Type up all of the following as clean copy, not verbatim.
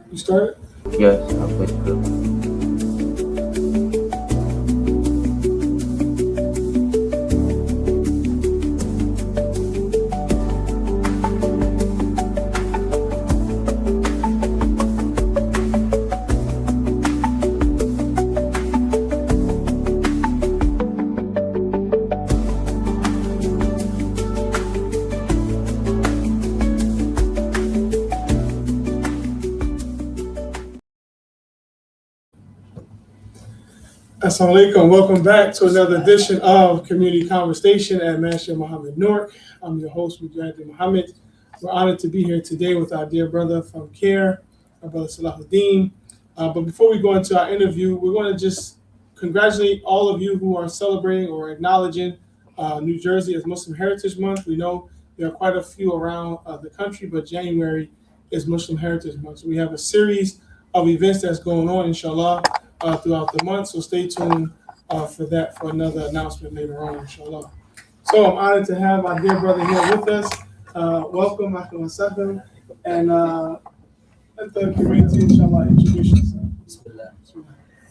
You started? Yes, I'm good to go. Assalamu alaikum. Welcome back to another edition of Community Conversation at Master Muhammad Noor. I'm your host, Mujahid Muhammad. We're honored to be here today with our dear brother from CAIR, our brother Selaedin. But before we go into our interview, we want to just congratulate all of you who are celebrating or acknowledging New Jersey as Muslim Heritage Month. We know there are quite a few around the country, but January is Muslim Heritage Month. So we have a series of events that's going on, inshallah, throughout the month. So stay tuned for another announcement later on, inshallah. So I'm honored to have our dear brother here with us. Welcome, Maksut, and let the community, inshallah, introduce yourself.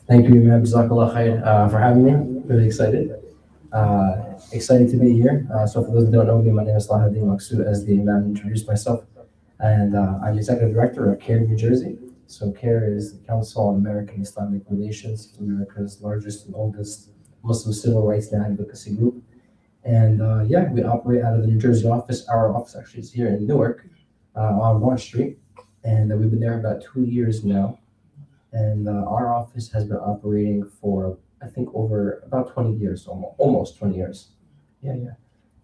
Thank you, Imam Jazakallah khair, for having me. Really excited. Excited to be here. So for those who don't know me, my name is Selaedin Maksut, as the Imam introduced myself. And I'm Executive Director of CAIR New Jersey. So CAIR is the Council on American Islamic Relations, America's largest and oldest Muslim civil rights and advocacy group. And we operate out of the New Jersey office. Our office actually is here in Newark on Broad Street. And we've been there about 2 years now. And our office has been operating for, I think, over about 20 years, almost 20 years. Yeah.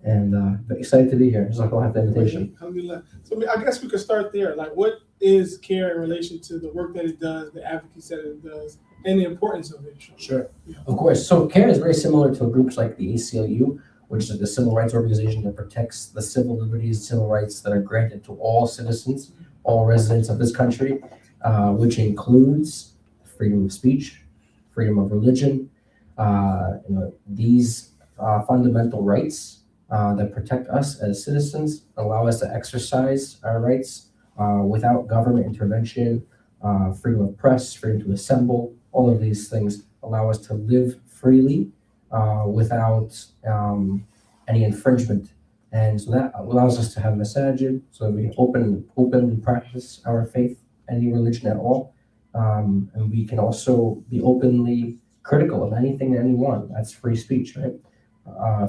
And but excited to be here. Jazakallah the invitation. So I guess we could start there. Like, what is CAIR in relation to the work that it does, the advocacy that it does, and the importance of it? Sure. Yeah. Of course. So CAIR is very similar to groups like the ACLU, which is the civil rights organization that protects the civil liberties, civil rights that are granted to all citizens, all residents of this country, which includes freedom of speech, freedom of religion, these fundamental rights that protect us as citizens, allow us to exercise our rights without government intervention, freedom of press, freedom to assemble. All of these things allow us to live freely without any infringement. And so that allows us to have masajid, so we openly practice our faith, any religion at all. And we can also be openly critical of anything and anyone. That's free speech, right?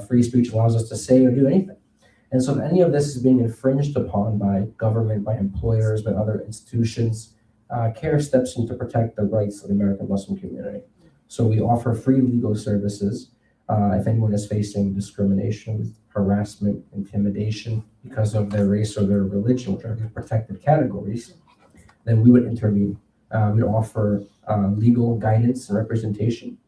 Free speech allows us to say or do anything. And so if any of this is being infringed upon by government, by employers, by other institutions, CAIR steps in to protect the rights of the American Muslim community. So we offer free legal services if anyone is facing discrimination, harassment, intimidation because of their race or their religion, which are protected categories, then we would intervene. We'd offer legal guidance and representation.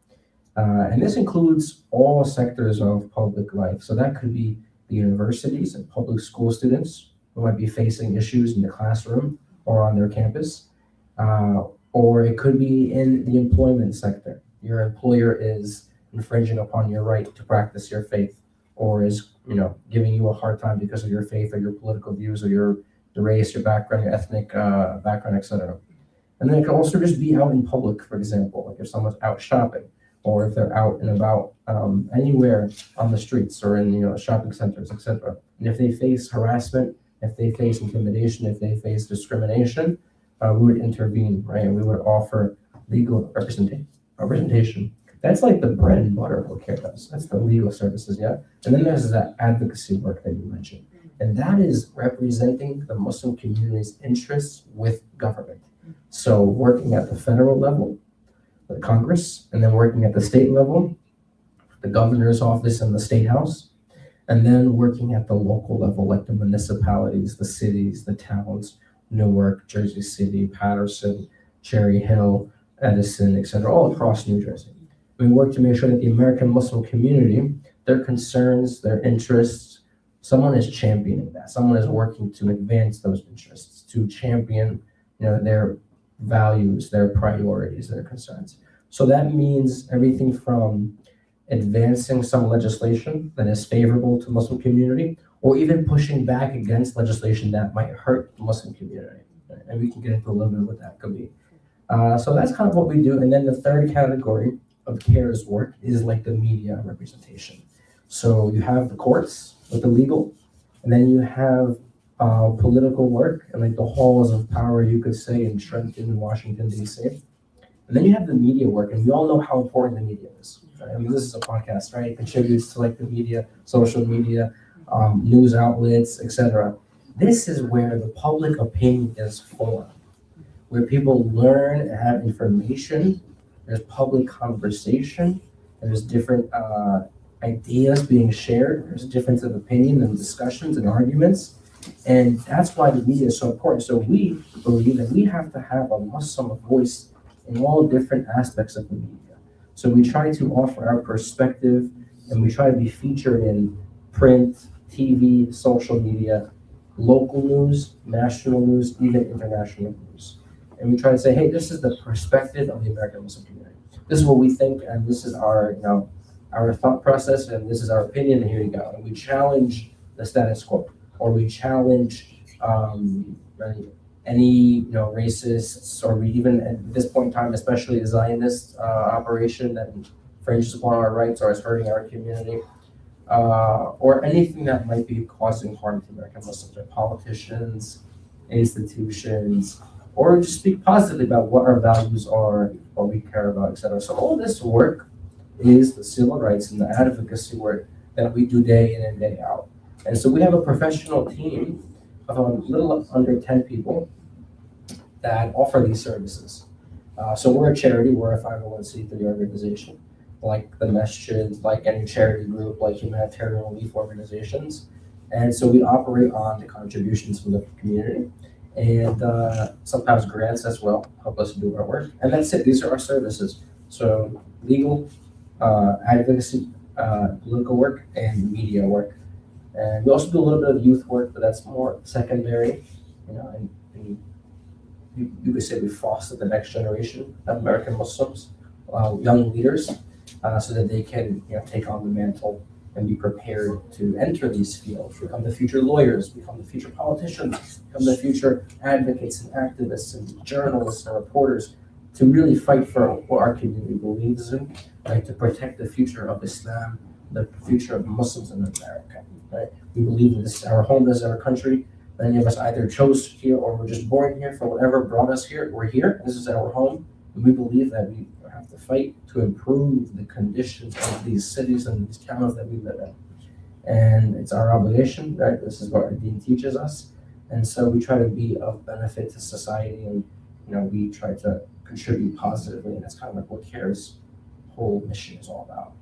And this includes all sectors of public life. So that could be the universities and public school students who might be facing issues in the classroom or on their campus. Or it could be in the employment sector. Your employer is infringing upon your right to practice your faith, or is giving you a hard time because of your faith or your political views or your race, your background, your ethnic background, etc. And then it can also just be out in public, for example, like if someone's out shopping, or if they're out and about anywhere on the streets or in shopping centers, etc. And if they face harassment, if they face intimidation, if they face discrimination, we would intervene, right? And we would offer legal representation. That's like the bread and butter of what CAIR does. That's the legal services, yeah? And then there's that advocacy work that you mentioned. And that is representing the Muslim community's interests with government. So working at the federal level, the Congress, and then working at the state level, the governor's office and the state house, and then working at the local level, like the municipalities, the cities, the towns, Newark, Jersey City, Patterson, Cherry Hill, Edison, etc., all across New Jersey. We work to make sure that the American Muslim community, their concerns, their interests, someone is championing that. Someone is working to advance those interests, to champion their values, their priorities, their concerns. So that means everything from advancing some legislation that is favorable to the Muslim community, or even pushing back against legislation that might hurt the Muslim community. And we can get into a little bit of what that could be. So that's kind of what we do. And then the third category of CAIR's work is like the media representation. So you have the courts with the legal, and then you have political work and like the halls of power, you could say, in Trenton and Washington, D.C. And then you have the media work, and we all know how important the media is. Right? I mean, this is a podcast, right? It contributes to like the media, social media, news outlets, etc. This is where the public opinion is formed, where people learn and have information. There's public conversation. There's different ideas being shared. There's difference of opinion and discussions and arguments. And that's why the media is so important. So we believe that we have to have a Muslim voice in all different aspects of the media. So we try to offer our perspective, and we try to be featured in print, TV, social media, local news, national news, even international news. And we try to say, hey, this is the perspective of the American Muslim community. This is what we think, and this is our, our thought process, and this is our opinion, and here you go. And we challenge the status quo, or we challenge any racists, or we even at this point in time, especially the Zionist operation that infringes upon our rights or is hurting our community, or anything that might be causing harm to American Muslims, or politicians, institutions, or just speak positively about what our values are, what we care about, etc. So all this work is the civil rights and the advocacy work that we do day in and day out. And so we have a professional team of a little under 10 people that offer these services. So we're a charity, we're a 501c3 organization, like the masjids, like any charity group, like humanitarian relief organizations. And so we operate on the contributions from the community, and sometimes grants as well help us do our work. And that's it, these are our services. So legal, advocacy, political work, and media work. And we also do a little bit of youth work, but that's more secondary, and you could say we foster the next generation of American Muslims, young leaders, so that they can take on the mantle and be prepared to enter these fields, become the future lawyers, become the future politicians, become the future advocates and activists and journalists and reporters, to really fight for what our community believes in, right? To protect the future of Islam, the future of Muslims in America, right? We believe that this is our home, this is our country. Many of us either chose here or were just born here. For whatever brought us here, we're here. This is our home. And we believe that we have to fight to improve the conditions of these cities and these towns that we live in. And it's our obligation, right? This is what our Deen teaches us. And so we try to be of benefit to society, and we try to contribute positively. And that's kind of like what CAIR's whole mission is all about.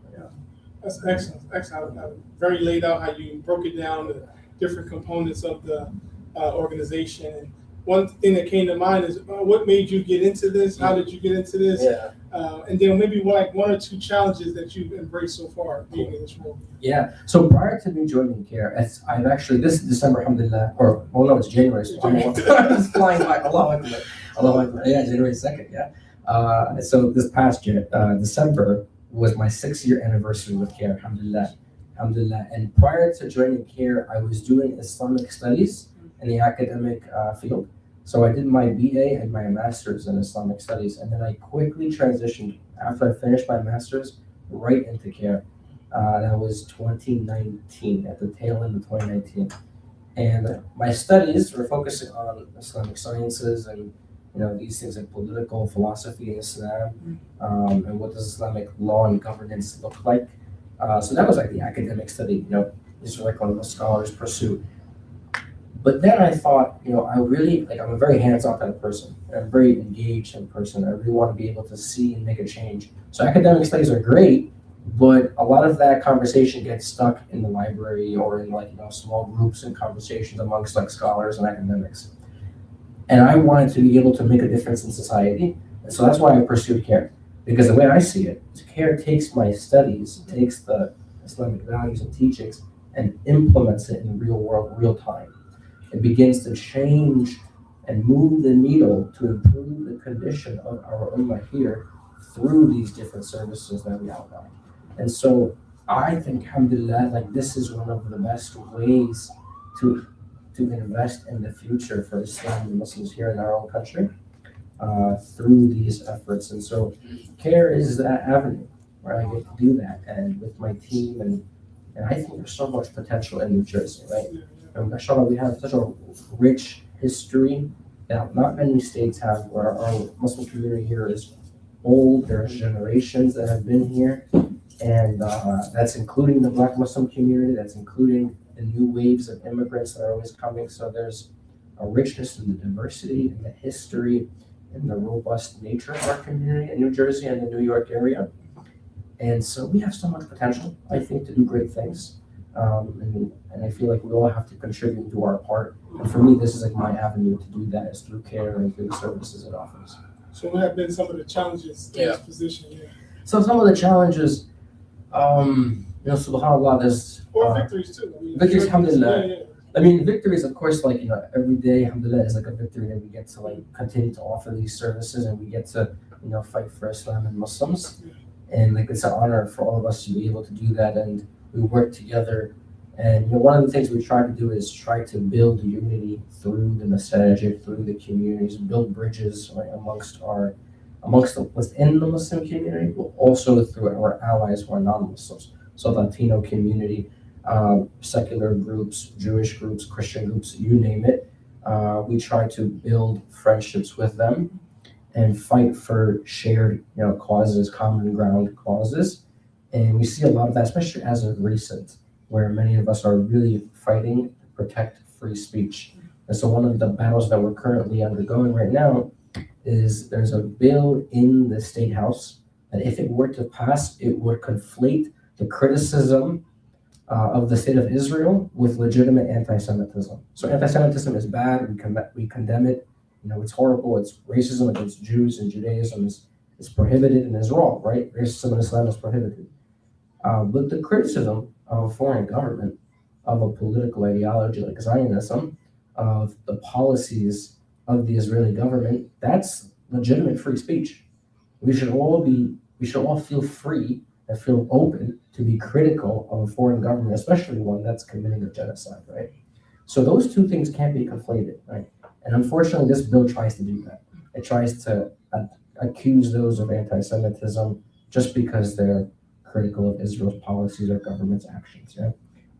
That's excellent. Excellent. Very laid out how you broke it down, the different components of the organization. And one thing that came to mind is what made you get into this? How did you get into this? Yeah. And then maybe one or two challenges that you've embraced so far being in this role. Yeah. So prior to me joining CAIR, I've actually, this December, alhamdulillah, or well, no, it's January. So it's flying by. Allah Akbar. Yeah, January 2nd. Yeah. So this past year, December, was my 6-year anniversary with CAIR, alhamdulillah. And prior to joining CAIR, I was doing Islamic studies in the academic field. So I did my BA and my master's in Islamic studies, and then I quickly transitioned after I finished my master's right into CAIR. That was 2019, at the tail end of 2019. And my studies were focusing on Islamic sciences and these things like political philosophy in Islam, and what does Islamic law and governance look like. So that was like the academic study, these are like one of the scholars' pursuit. But then I thought, I really, I'm a very hands-on type of person. I'm a very engaged in person. I really want to be able to see and make a change. So academic studies are great, but a lot of that conversation gets stuck in the library or in small groups and conversations amongst scholars and academics. And I wanted to be able to make a difference in society. And so that's why I pursued CAIR. Because the way I see it, is CAIR takes my studies, takes the Islamic values and teachings, and implements it in real world, real time. It begins to change and move the needle to improve the condition of our ummah here through these different services that we outline. And so I think, alhamdulillah, this is one of the best ways to to invest in the future for Islam and Muslims here in our own country through these efforts. And so CAIR is that avenue where I get to do that, and with my team, and I think there's so much potential in New Jersey, right? And mashallah, we have such a rich history that not many states have, where our Muslim community here is old. There's generations that have been here, and that's including the Black Muslim community, that's including the new waves of immigrants that are always coming. So there's a richness in the diversity, in the history, in the robust nature of our community in New Jersey and the New York area. And so we have so much potential, I think, to do great things. And I feel like we all have to contribute and do our part. And for me, this is like my avenue to do that, is through CAIR and through the services it offers. So what have been some of the challenges in this position? Yeah. So some of the challenges, subhanAllah, there's victories too. victories, alhamdulillah. Yeah. I mean, victories, of course, like, every day, alhamdulillah, is like a victory that we get to like continue to offer these services, and we get to, fight for Islam and Muslims. And like, it's an honor for all of us to be able to do that, and we work together. And one of the things we try to do is try to build unity through the masajid, through the communities, build bridges, right, within the Muslim community, but also through our allies who are non-Muslims. So Latino community, secular groups, Jewish groups, Christian groups, you name it. We try to build friendships with them and fight for shared, causes, common ground causes. And we see a lot of that, especially as of recent, where many of us are really fighting to protect free speech. And so one of the battles that we're currently undergoing right now is there's a bill in the State House that, if it were to pass, it would conflate the criticism of the state of Israel with legitimate anti-Semitism. So anti-Semitism is bad. We condemn it. It's horrible. It's racism against Jews and Judaism is prohibited and is wrong, right? Racism in Islam is prohibited. But the criticism of a foreign government, of a political ideology like Zionism, of the policies of the Israeli government, that's legitimate free speech. We should all feel free and feel open to be critical of a foreign government, especially one that's committing a genocide, right? So those two things can't be conflated, right? And unfortunately, this bill tries to do that. It tries to accuse those of anti-Semitism just because they're critical of Israel's policies or government's actions. Yeah,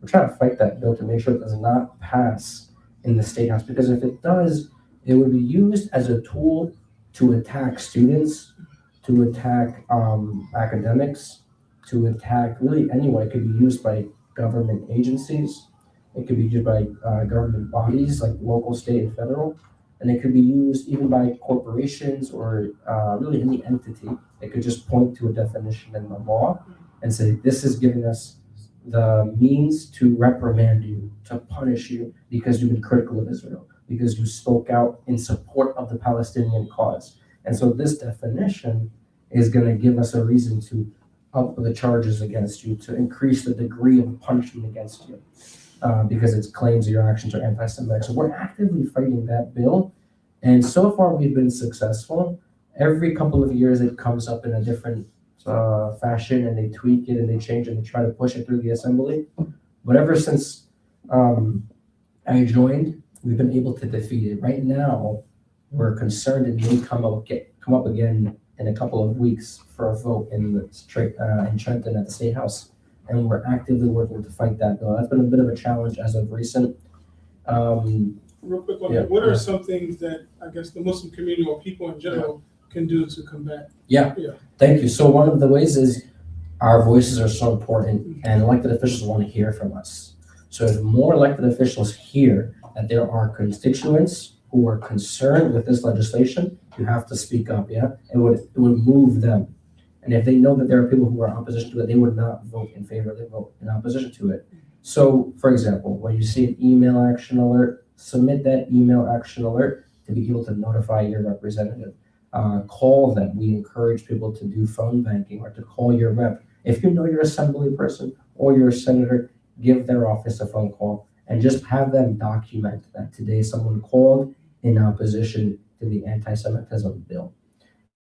we're trying to fight that bill to make sure it does not pass in the State House, because if it does, it would be used as a tool to attack students, to attack academics, to attack really anyone. It could be used by government agencies. It could be used by government bodies like local, state, and federal. And it could be used even by corporations or really any entity. It could just point to a definition in the law and say, this is giving us the means to reprimand you, to punish you because you've been critical of Israel, because you spoke out in support of the Palestinian cause. And so this definition is going to give us a reason to up the charges against you, to increase the degree of punishment against you, because it claims your actions are anti-Semitic. So we're actively fighting that bill. And so far we've been successful. Every couple of years it comes up in a different fashion, and they tweak it and they change it and they try to push it through the assembly. But ever since I joined, we've been able to defeat it. Right now, we're concerned it may come up again in a couple of weeks for a vote in Trenton at the State House, and we're actively working to fight that bill. That's been a bit of a challenge as of recent. Real quick on that, what are some things that I guess the Muslim community or people in general can do to combat? Yeah, thank you. So one of the ways is our voices are so important, and elected officials want to hear from us. So if more elected officials hear that there are constituents who are concerned with this legislation, you have to speak up, it would move them. And if they know that there are people who are in opposition to it, they would not vote in favor, they vote in opposition to it. So, for example, when you see an email action alert, submit that email action alert to be able to notify your representative. Call them. We encourage people to do phone banking or to call your rep. If you know your assembly person or your senator, give their office a phone call and just have them document that today someone called in opposition to the anti-Semitism bill,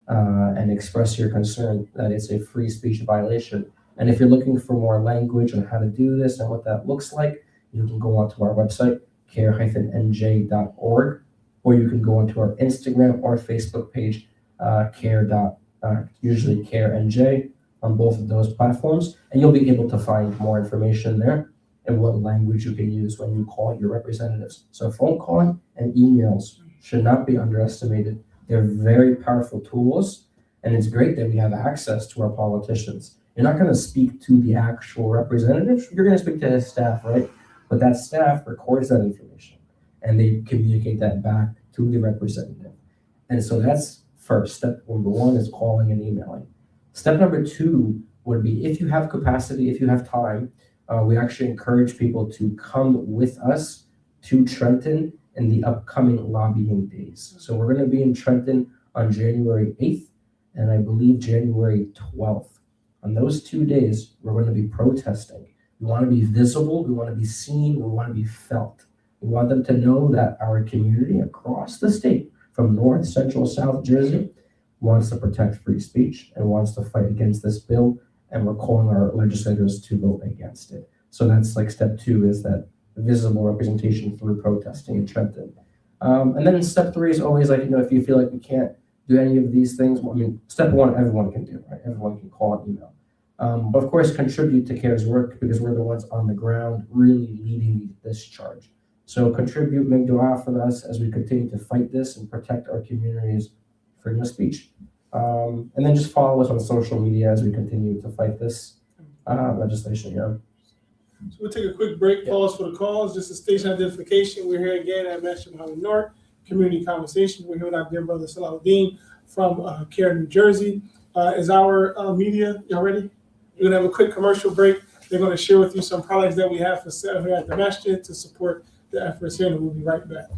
and express your concern that it's a free speech violation. And if you're looking for more language on how to do this and what that looks like, you can go onto our website, CAIR-NJ.org, or you can go onto our Instagram or Facebook page, usually CAIR-NJ on both of those platforms, and you'll be able to find more information there and what language you can use when you call your representatives. So phone calling and emails should not be underestimated. They're very powerful tools, and it's great that we have access to our politicians. You're not going to speak to the actual representative, you're going to speak to his staff, right? But that staff records that information, and they communicate that back to the representative. And so that's first. Step number one is calling and emailing. Step number two would be, if you have capacity, if you have time, we actually encourage people to come with us to Trenton in the upcoming lobbying days. So we're going to be in Trenton on January 8th and I believe January 12th. On those 2 days, we're going to be protesting. We want to be visible, we want to be seen, we want to be felt. We want them to know that our community across the state, from North, Central, South Jersey, wants to protect free speech and wants to fight against this bill, and we're calling our legislators to vote against it. So that's like step two, is that visible representation through protesting in Trenton. And then step three is always like, if you feel like we can't do any of these things, well, I mean, step one, everyone can do, right? Everyone can call and email. But of course, contribute to CAIR's work, because we're the ones on the ground really leading this charge. So contribute, make dua for us as we continue to fight this and protect our community's freedom of speech. And then just follow us on social media as we continue to fight this legislation. So we'll take a quick break, pause for the calls. Just a station identification. We're here again at Maksut Muhammad North Community Conversation. We're here with our dear brother Selaedin from CAIR-NJ. Is our media, y'all ready? We're gonna have a quick commercial break. They're gonna share with you some products that we have for sale here at the masjid to support the efforts here, and we'll be right back.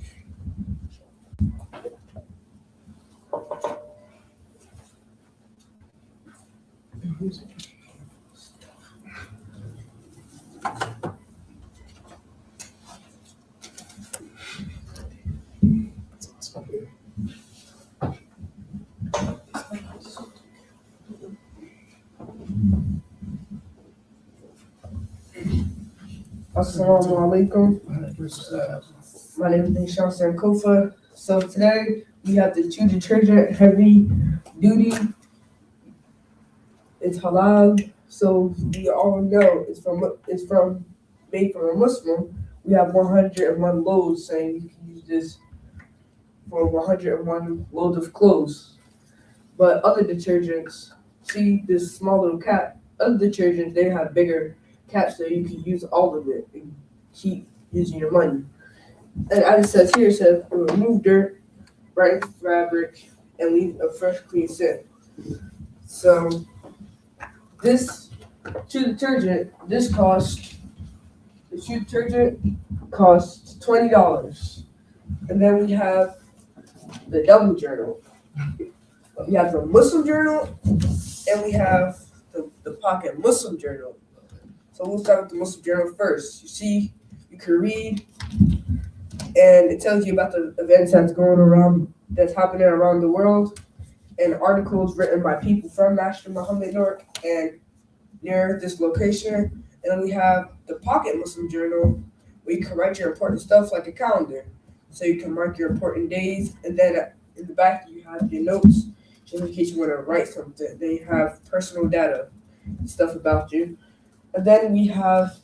Assalamu alaikum. My name is Nishan Sankofa. So today we have the Chew detergent heavy duty. It's halal, so we all know it's made from a Muslim. We have 101 loads saying you can use this for 101 loads of clothes. But other detergents, see this small little cap. Other detergents, they have bigger caps so you can use all of it and keep using your money. And as it says here, it says remove dirt, brighten fabric, and leave a fresh, clean scent. So this Chew detergent, the Chew detergent costs $20. And then we have the double journal. We have the Muslim journal, and we have the pocket Muslim journal. So we'll start with the Muslim journal first. You see, you can read, and it tells you about the events that's happening around the world, and articles written by people from Maksut Muhammad North and near this location. And then we have the pocket Muslim journal, where you can write your important stuff like a calendar. So you can mark your important days, and then in the back you have your notes, just in case you want to write something. Then you have personal data, stuff about you. And then we have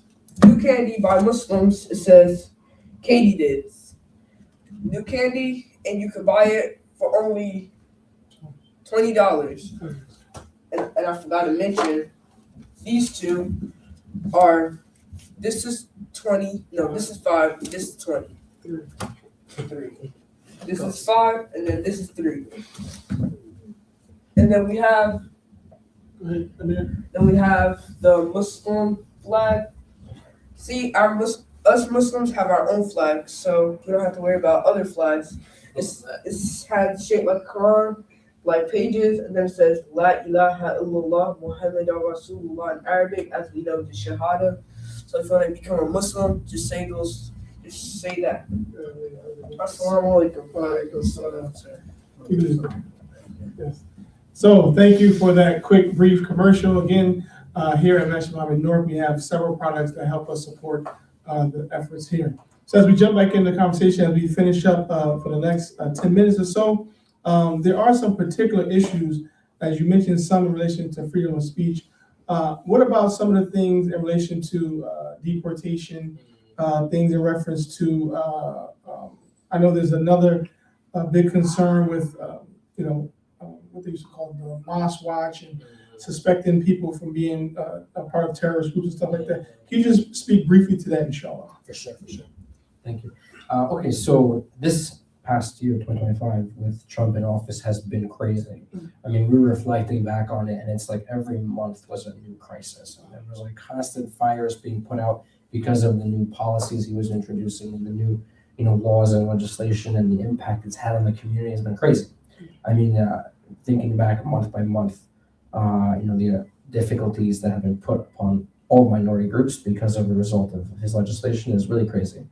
New Candy by Muslims. It says Katydids. New candy, and you can buy it for only $20. And I forgot to mention, these two are, this is 20, no, this is 5, this is 20. 3. This is 5, and then this is 3. And then we have the Muslim flag. See, us Muslims have our own flag, so we don't have to worry about other flags. It's had shaped like Quran, like pages, and then it says La ilaha illallah Muhammadur Rasulullah in Arabic, as we know the Shahada. So if you want to become a Muslim, just say that. Assalamu alaikum. Yes. So thank you for that quick, brief commercial. Again, here at Maksut Muhammad North, we have several products that help us support the efforts here. So as we jump back into the conversation, as we finish up for the next 10 minutes or so, there are some particular issues, as you mentioned, some in relation to freedom of speech. What about some of the things in relation to deportation, things in reference to, I know there's another big concern with, what they used to call the Mosque Watch and suspecting people from being a part of terrorist groups and stuff like that. Can you just speak briefly to that, inshallah? For sure. Thank you. Okay, so this past year, 2025, with Trump in office has been crazy. I mean, we're reflecting back on it, and it's like every month was a new crisis. And there was like constant fires being put out because of the new policies he was introducing and the new, laws and legislation, and the impact it's had on the community has been crazy. I mean, thinking back month by month, the difficulties that have been put upon all minority groups because of the result of his legislation is really crazy.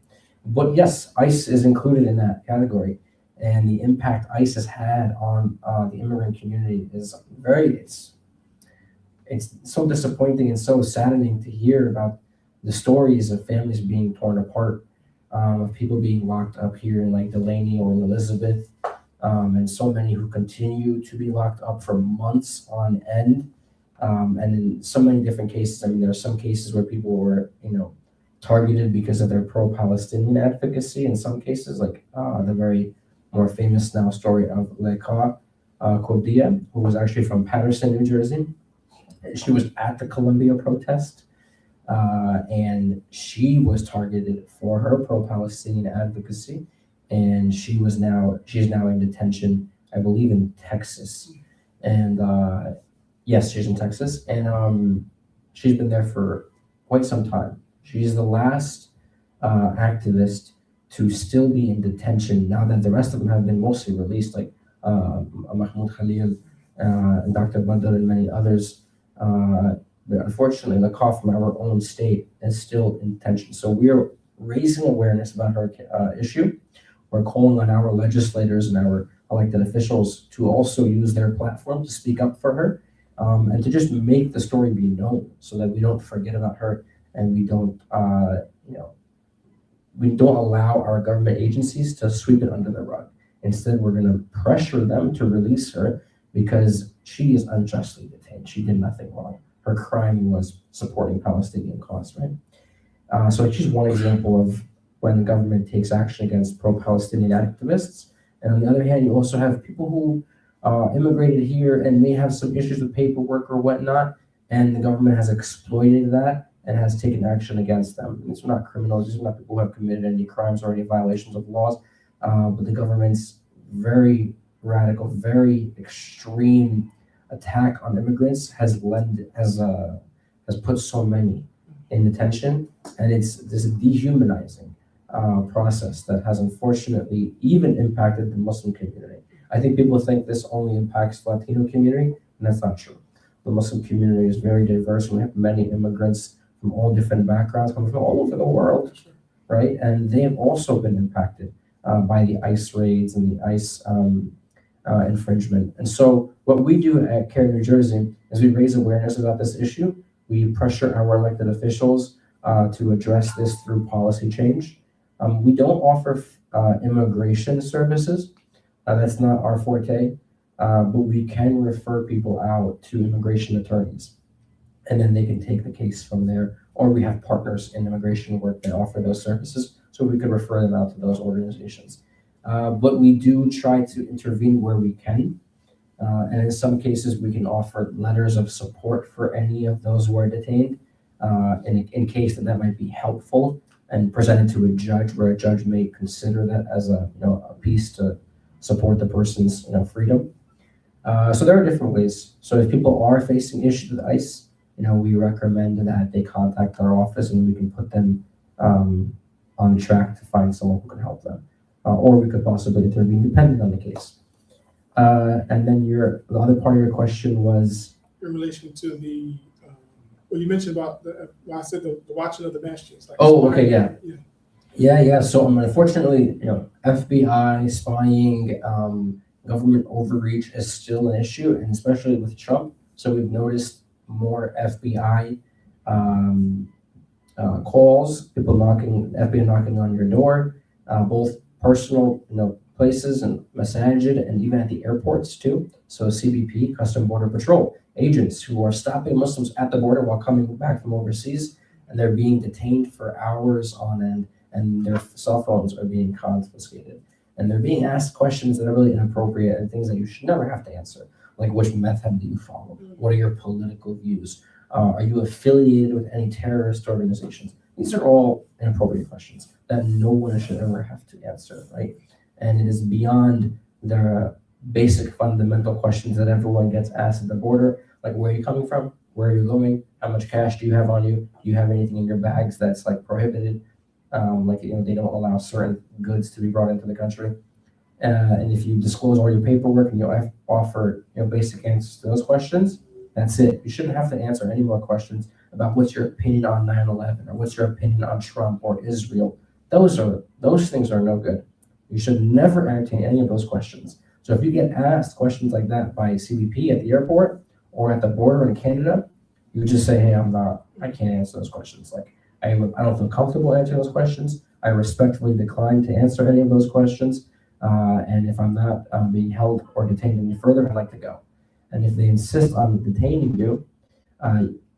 But yes, ICE is included in that category, and the impact ICE has had on the immigrant community is it's so disappointing and so saddening to hear about the stories of families being torn apart, of people being locked up here in like Delaney or in Elizabeth, and so many who continue to be locked up for months on end. And in so many different cases, I mean, there are some cases where people were, targeted because of their pro-Palestinian advocacy. In some cases, like the very more famous now story of Leka Kodia, who was actually from Patterson, New Jersey. She was at the Columbia protest, and she was targeted for her pro-Palestinian advocacy, and she's now in detention, I believe, in Texas. And yes, she's in Texas, and she's been there for quite some time. She's the last activist to still be in detention now that the rest of them have been mostly released, like Mahmoud Khalil and Dr. Badr and many others. But unfortunately, Lakha from our own state is still in detention. So we are raising awareness about her issue. We're calling on our legislators and our elected officials to also use their platform to speak up for her, and to just make the story be known so that we don't forget about her, and we don't allow our government agencies to sweep it under the rug. Instead, we're going to pressure them to release her because she is unjustly detained. She did nothing wrong. Her crime was supporting Palestinian cause, right? So it's just one example of when the government takes action against pro-Palestinian activists. And on the other hand, you also have people who immigrated here and may have some issues with paperwork or whatnot, and the government has exploited that and has taken action against them. These are not criminals. These are not people who have committed any crimes or any violations of laws, but the government's very radical, very extreme attack on immigrants has put so many in detention, and it's this dehumanizing process that has unfortunately even impacted the Muslim community. I think people think this only impacts the Latino community, and that's not true. The Muslim community is very diverse, and we have many immigrants from all different backgrounds coming from all over the world, right? And they have also been impacted by the ICE raids and the ICE infringement. And so what we do at CAIR-New Jersey is we raise awareness about this issue. We pressure our elected officials to address this through policy change. We don't offer immigration services. That's not our forte, but we can refer people out to immigration attorneys, and then they can take the case from there. Or we have partners in immigration work that offer those services, so we could refer them out to those organizations. But we do try to intervene where we can. And in some cases, we can offer letters of support for any of those who are detained, in case that might be helpful, and present it to a judge, where a judge may consider that as a piece to support the person's freedom. So there are different ways. So if people are facing issues with ICE, we recommend that they contact our office, and we can put them on track to find someone who can help them, or we could possibly intervene depending on the case. And then the other part of your question was in relation to the you mentioned about I said the watching of the bastions. Like okay, yeah. So unfortunately, FBI spying, government overreach is still an issue, and especially with Trump. So we've noticed more FBI calls, people knocking, FBI knocking on your door, both personal, places and Masajid and even at the airports too. So CBP, Custom Border Patrol agents who are stopping Muslims at the border while coming back from overseas, and they're being detained for hours on end, and their cell phones are being confiscated. And they're being asked questions that are really inappropriate and things that you should never have to answer, like which method do you follow? What are your political views? Are you affiliated with any terrorist organizations? These are all inappropriate questions that no one should ever have to answer, right? And it is beyond the basic fundamental questions that everyone gets asked at the border, like where are you coming from? Where are you going? How much cash do you have on you? Do you have anything in your bags that's like prohibited? They don't allow certain goods to be brought into the country. And if you disclose all your paperwork and you offer basic answers to those questions, that's it. You shouldn't have to answer any more questions about what's your opinion on 9/11 or what's your opinion on Trump or Israel. Those things are no good. You should never entertain any of those questions. So if you get asked questions like that by CBP at the airport or at the border in Canada, you just say, hey, I can't answer those questions. Like, I don't feel comfortable answering those questions. I respectfully decline to answer any of those questions. And if I'm not being held or detained any further, I'd like to go. And if they insist on detaining you,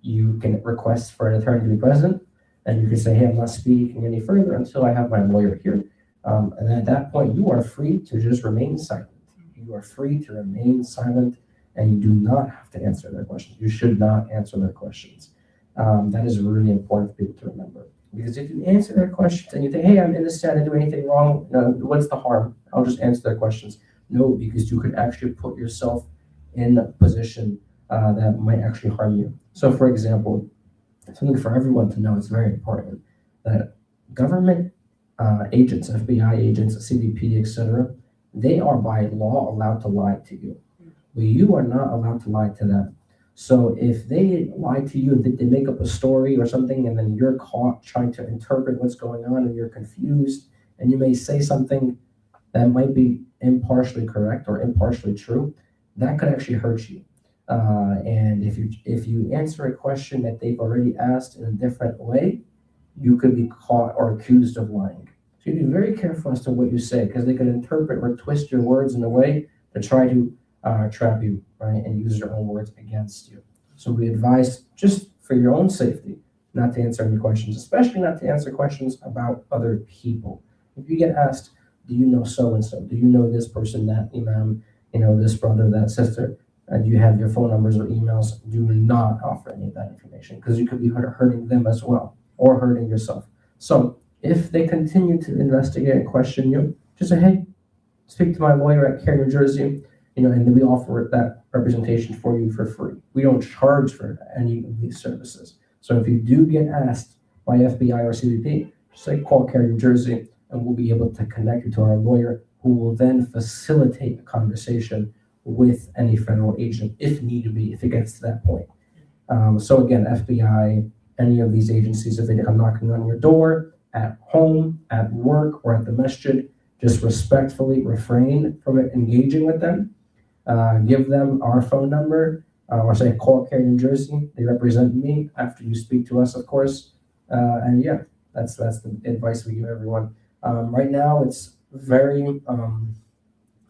you can request for an attorney to be present, and you can say, hey, I'm not speaking any further until I have my lawyer here. And then at that point, you are free to just remain silent. You are free to remain silent, and you do not have to answer their questions. You should not answer their questions. That is really important for people to remember. Because if you answer their questions and you think, hey, I'm innocent, I didn't do anything wrong, what's the harm? I'll just answer their questions. No, because you could actually put yourself in a position that might actually harm you. So for example, something for everyone to know, it's very important that government agents, FBI agents, CBP, etc., they are by law allowed to lie to you. But you are not allowed to lie to them. So if they lie to you and they make up a story or something, and then you're caught trying to interpret what's going on and you're confused, and you may say something that might be impartially correct or impartially true, that could actually hurt you. And if you answer a question that they've already asked in a different way, you could be caught or accused of lying. So you be very careful as to what you say, because they could interpret or twist your words in a way to try to trap you, right, and use your own words against you. So we advise, just for your own safety, not to answer any questions, especially not to answer questions about other people. If you get asked, do you know so-and-so? Do you know this person, that imam, this brother, that sister? And you have your phone numbers or emails, do not offer any of that information, because you could be hurting them as well, or hurting yourself. So if they continue to investigate and question you, just say, hey, speak to my lawyer at CAIR-NJ, New Jersey, and then we offer that representation for you for free. We don't charge for any of these services. So if you do get asked by FBI or CBP, just say, call CAIR-NJ, New Jersey, and we'll be able to connect you to our lawyer, who will then facilitate a conversation with any federal agent if need to be, if it gets to that point. So again, FBI, any of these agencies, if they come knocking on your door, at home, at work, or at the masjid, just respectfully refrain from engaging with them. Give them our phone number, or say, call CAIR-NJ, New Jersey. They represent me after you speak to us, of course. And yeah, that's the advice we give everyone. Right now, it's very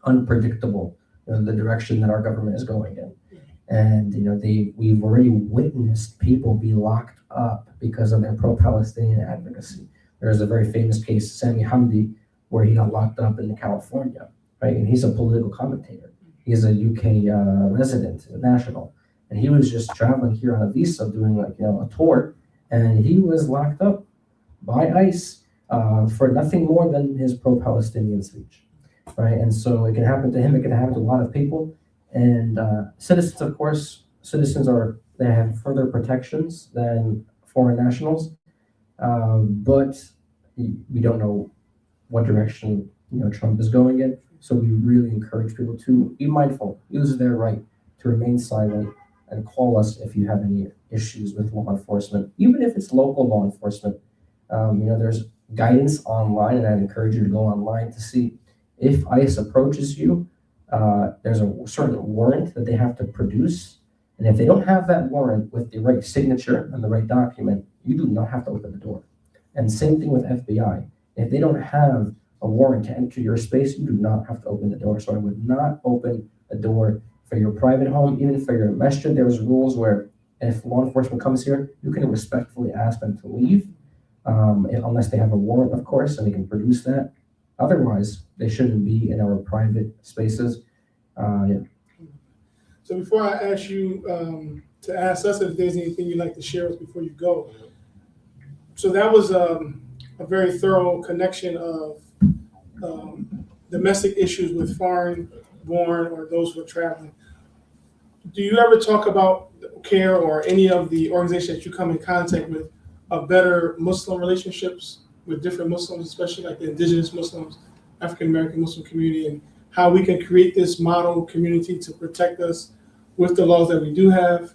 unpredictable, the direction that our government is going in. And we've already witnessed people be locked up because of their pro-Palestinian advocacy. There's a very famous case, Sami Hamdi, where he got locked up in California, right? And he's a political commentator. He's a UK resident, a national, and he was just traveling here on a visa, doing a tour, and he was locked up by ICE for nothing more than his pro-Palestinian speech, right? And so it can happen to him. It can happen to a lot of people. And citizens, of course, they have further protections than foreign nationals, but we don't know what direction Trump is going in. So we really encourage people to be mindful, use their right to remain silent, and call us if you have any issues with law enforcement, even if it's local law enforcement. There's guidance online, and I'd encourage you to go online to see if ICE approaches you. There's a certain warrant that they have to produce, and if they don't have that warrant with the right signature and the right document, you do not have to open the door. And same thing with FBI. If they don't have a warrant to enter your space, you do not have to open the door. So I would not open a door for your private home, even for your masjid. There's rules where if law enforcement comes here, you can respectfully ask them to leave, unless they have a warrant, of course, and they can produce that. Otherwise, they shouldn't be in our private spaces. Yeah. So before I ask you to ask us if there's anything you'd like to share with us before you go, so that was a very thorough connection of domestic issues with foreign-born or those who are traveling. Do you ever talk about CAIR or any of the organizations that you come in contact with of better Muslim relationships with different Muslims, especially like the indigenous Muslims, African-American Muslim community, and how we can create this model community to protect us with the laws that we do have?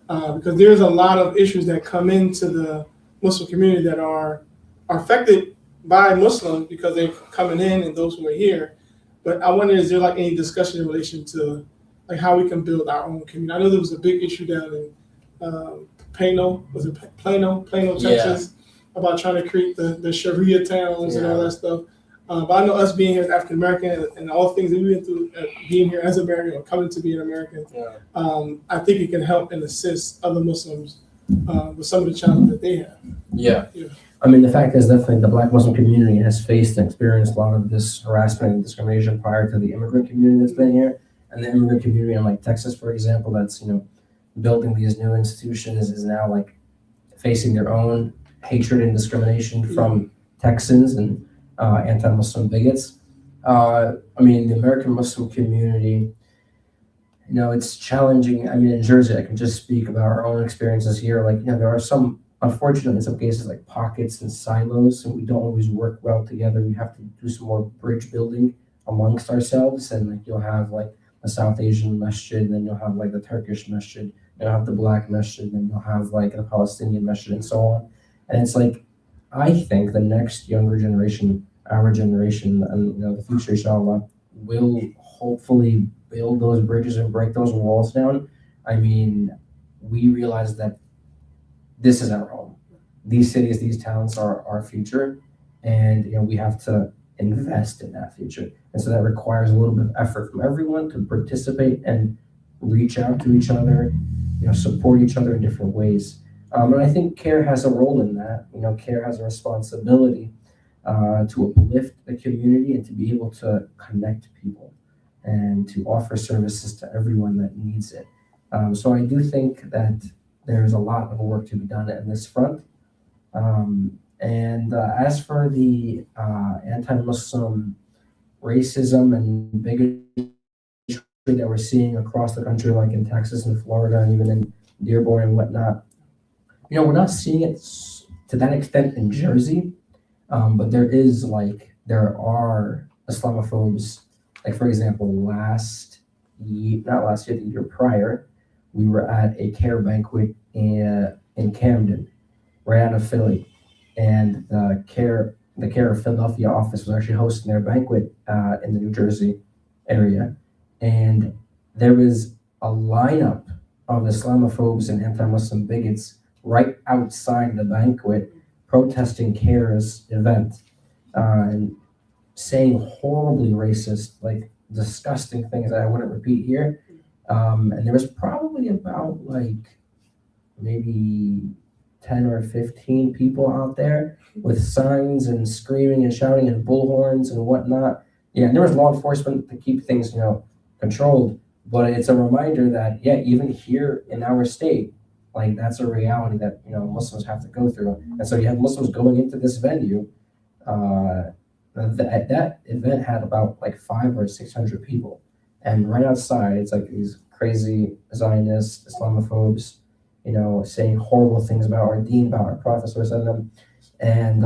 Because there's a lot of issues that come into the Muslim community that are affected by Muslims because they're coming in and those who are here. But I wonder, is there like any discussion in relation to like how we can build our own community? I know there was a big issue down in Plano, Texas, about trying to create the Sharia towns and all that stuff. But I know us being here as African American and all the things that we went through being here as American or coming to be an American, I think it can help and assist other Muslims with some of the challenges that they have. Yeah. I mean, the fact is definitely the Black Muslim community has faced and experienced a lot of this harassment and discrimination prior to the immigrant community that's been here. And the immigrant community in like Texas, for example, that's, building these new institutions is now like facing their own hatred and discrimination from Texans and anti-Muslim bigots. I mean, the American Muslim community, it's challenging. I mean, in Jersey, I can just speak about our own experiences here. Like, there are some, unfortunately, in some cases, like pockets and silos, and we don't always work well together. We have to do some more bridge building amongst ourselves. And like, you'll have like a South Asian masjid, then you'll have like the Turkish masjid, you'll have the Black masjid, then you'll have like the Palestinian masjid, and so on. And it's like, I think the next younger generation, our generation, and the future, inshallah, will hopefully build those bridges and break those walls down. I mean, we realize that this is our home. These cities, these towns are our future, and we have to invest in that future. And so that requires a little bit of effort from everyone to participate and reach out to each other, support each other in different ways. And I think CAIR has a role in that. CAIR has a responsibility to uplift the community and to be able to connect people and to offer services to everyone that needs it. So I do think that there's a lot of work to be done in this front. And as for the anti-Muslim racism and bigotry that we're seeing across the country, like in Texas and Florida and even in Dearborn and whatnot, we're not seeing it to that extent in Jersey, but there are Islamophobes. Like, for example, the year prior, we were at a CAIR banquet in Camden, right out of Philly, and the CAIR Philadelphia office was actually hosting their banquet in the New Jersey area, and there was a lineup of Islamophobes and anti-Muslim bigots right outside the banquet protesting CAIR's event and saying horribly racist, like disgusting things that I wouldn't repeat here. And there was probably about like maybe 10 or 15 people out there with signs and screaming and shouting and bullhorns and whatnot. Yeah, and there was law enforcement to keep things, controlled. But it's a reminder that, even here in our state, like that's a reality that, Muslims have to go through. And so you have Muslims going into this venue. That event had about like 500 or 600 people. And right outside, it's like these crazy Zionists, Islamophobes, saying horrible things about our deen, about our Prophet. And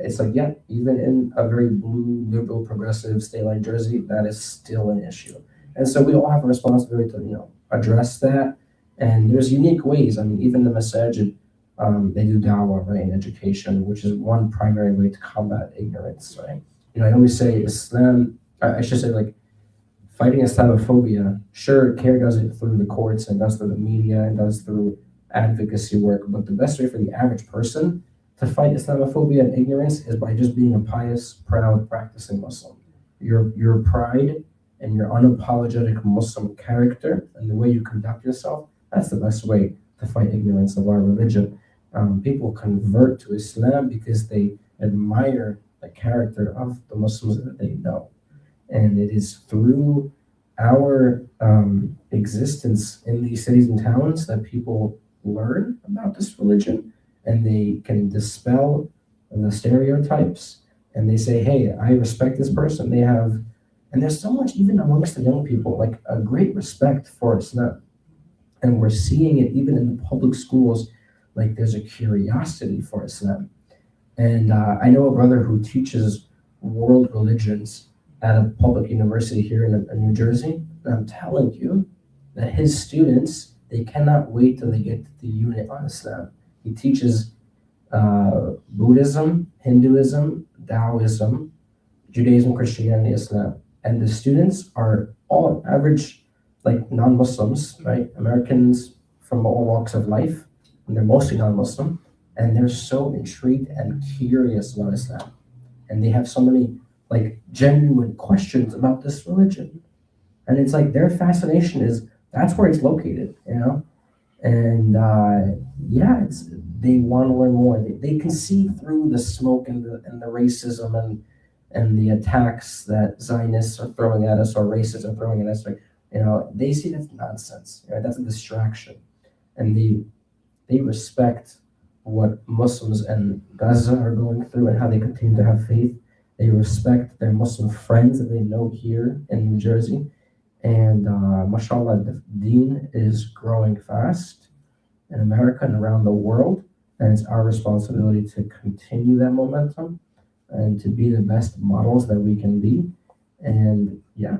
it's like, even in a very blue, liberal, progressive state like Jersey, that is still an issue. And so we all have a responsibility to, address that. And there's unique ways. I mean, even the masajid, they do dawah, right, and education, which is one primary way to combat ignorance, right? I always say Islam, I should say like fighting Islamophobia, sure, CAIR does it through the courts and does through the media and does through advocacy work, but the best way for the average person to fight Islamophobia and ignorance is by just being a pious, proud, practicing Muslim. Your pride and your unapologetic Muslim character and the way you conduct yourself, that's the best way to fight ignorance of our religion. People convert to Islam because they admire the character of the Muslims that they know. And it is through our existence in these cities and towns that people learn about this religion, and they can dispel the stereotypes, and they say, hey, I respect this person. And there's so much, even amongst the young people, like a great respect for Islam. And we're seeing it even in the public schools, like there's a curiosity for Islam. And I know a brother who teaches world religions at a public university here in New Jersey. And I'm telling you that his students, they cannot wait till they get to the unit on Islam. He teaches Buddhism, Hinduism, Taoism, Judaism, Christianity, Islam. And the students are all average, like non-Muslims, right? Americans from all walks of life, and they're mostly non-Muslim. And they're so intrigued and curious about Islam. And they have so many like genuine questions about this religion. And it's like their fascination is, that's where it's located, you know? And they want to learn more. They can see through the smoke and the racism and the attacks that Zionists are throwing at us or racists are throwing at us. Like, you know, they see that's nonsense. Right? That's a distraction. And they respect what Muslims in Gaza are going through and how they continue to have faith. They respect their Muslim friends that they know here in New Jersey. And mashallah, the deen is growing fast in America and around the world. And it's our responsibility to continue that momentum and to be the best models that we can be. And yeah.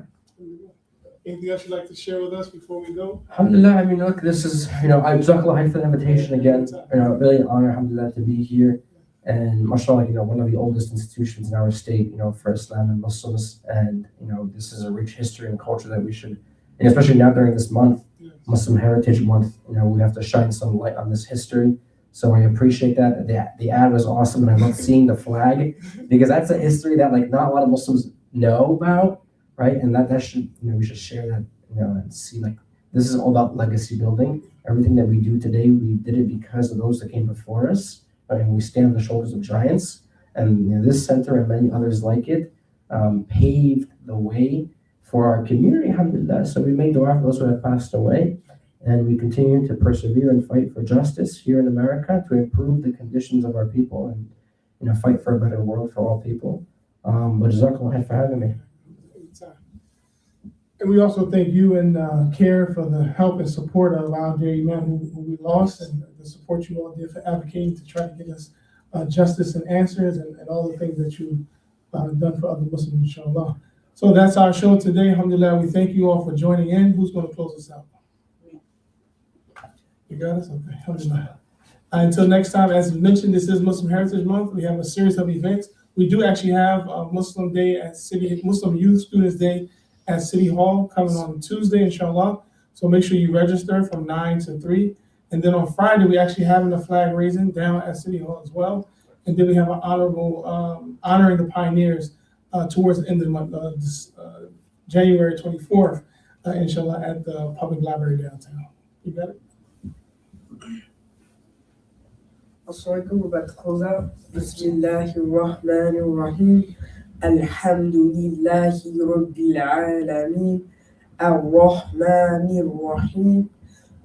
Anything else you'd like to share with us before we go? Alhamdulillah, I mean, look, this is, I'm Jazakallah for the invitation again. Really an honor, alhamdulillah, to be here. And mashallah, one of the oldest institutions in our state, for Islam and Muslims. And, this is a rich history and culture that we should, and especially now during this month, Muslim Heritage Month, we have to shine some light on this history. So I appreciate that. The ad was awesome, and I love seeing the flag because that's a history that not a lot of Muslims know about, right? And that should, we should share that, and see this is all about legacy building. Everything that we do today, we did it because of those that came before us. And we stand on the shoulders of giants, and this center and many others like it paved the way for our community, alhamdulillah. So we made dua for those who have passed away, and we continue to persevere and fight for justice here in America to improve the conditions of our people and fight for a better world for all people. But Jazakallah for having me. And we also thank you and CAIR for the help and support of our dear Imam who we lost, and the support you all did for advocating to try to get us justice and answers and all the things that you've done for other Muslims, inshallah. So that's our show today. Alhamdulillah, we thank you all for joining in. Who's going to close us out? You got us? Okay, alhamdulillah. Until next time, as mentioned, this is Muslim Heritage Month. We have a series of events. We do actually have Muslim Youth Students Day at City Hall coming on Tuesday, inshallah. So make sure you register from 9 to 3. And then on Friday, we actually having a flag raising down at City Hall as well. And then we have an honoring the pioneers towards the end of the month, January 24th, inshallah, at the public library downtown. You got it? Assalamualaikum, we're about to close out. Bismillahirrahmanirrahim. Alhamdulillahi Rabbil Alameen. Ar-Rahmanir Rahim.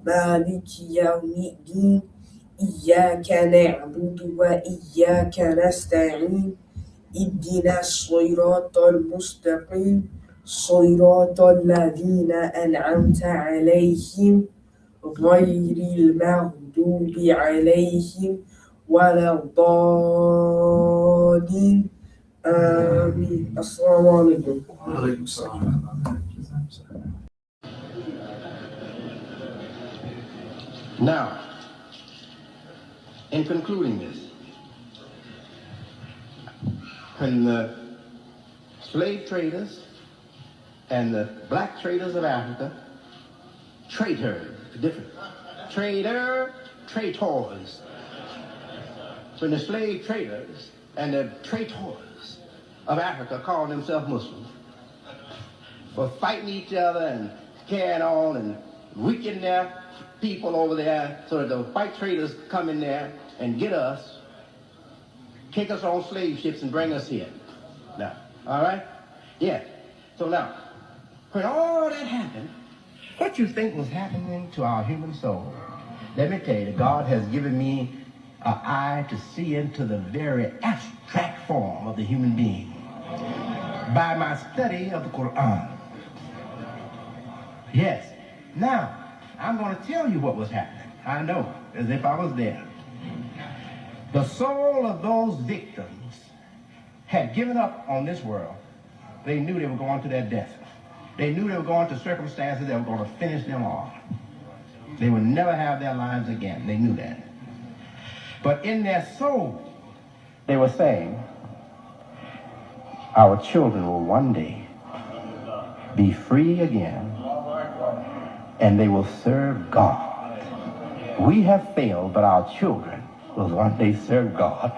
Maliki Yawmiddin. Iyyaka na'budu wa iyyaka nasta'in. Ihdina as-siratal mustaqim. Siratal ladhina an'amta alayhim. Ghayril maghdubi alayhim. Wala ddallin. Ameen. Assalamu alaikum. Now, in concluding this, when the slave traders and the black traders of Africa, traders, different, trader, traitors. When the slave traders and the traitors of Africa called themselves Muslims, were fighting each other and carrying on and weakening their people over there so that the white traders come in there and get us, take us on slave ships and bring us here. Now, all right? Yeah. So now, when all that happened, what you think was happening to our human soul? Let me tell you, God has given me an eye to see into the very abstract form of the human being by my study of the Quran. Yes. Now, I'm going to tell you what was happening. I know, as if I was there. The soul of those victims had given up on this world. They knew they were going to their death. They knew they were going to circumstances that were going to finish them off. They would never have their lives again. They knew that. But in their soul, they were saying, our children will one day be free again, and they will serve God. We have failed, but our children will one day serve God.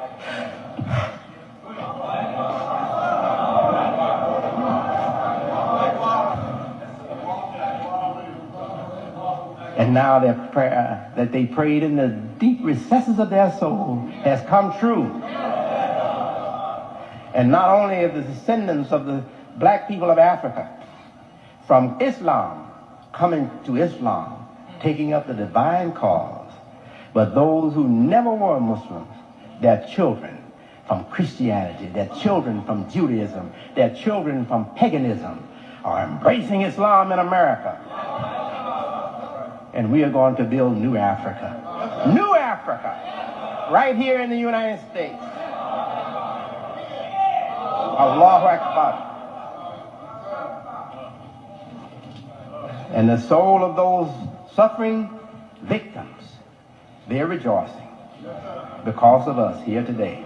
And now their prayer that they prayed in the deep recesses of their soul has come true. And not only are the descendants of the black people of Africa from Islam coming to Islam, taking up the divine cause, but those who never were Muslims, their children from Christianity, their children from Judaism, their children from paganism are embracing Islam in America. And we are going to build new Africa. New Africa, right here in the United States. Allahu Akbar. And the soul of those suffering victims, they're rejoicing because of us here today.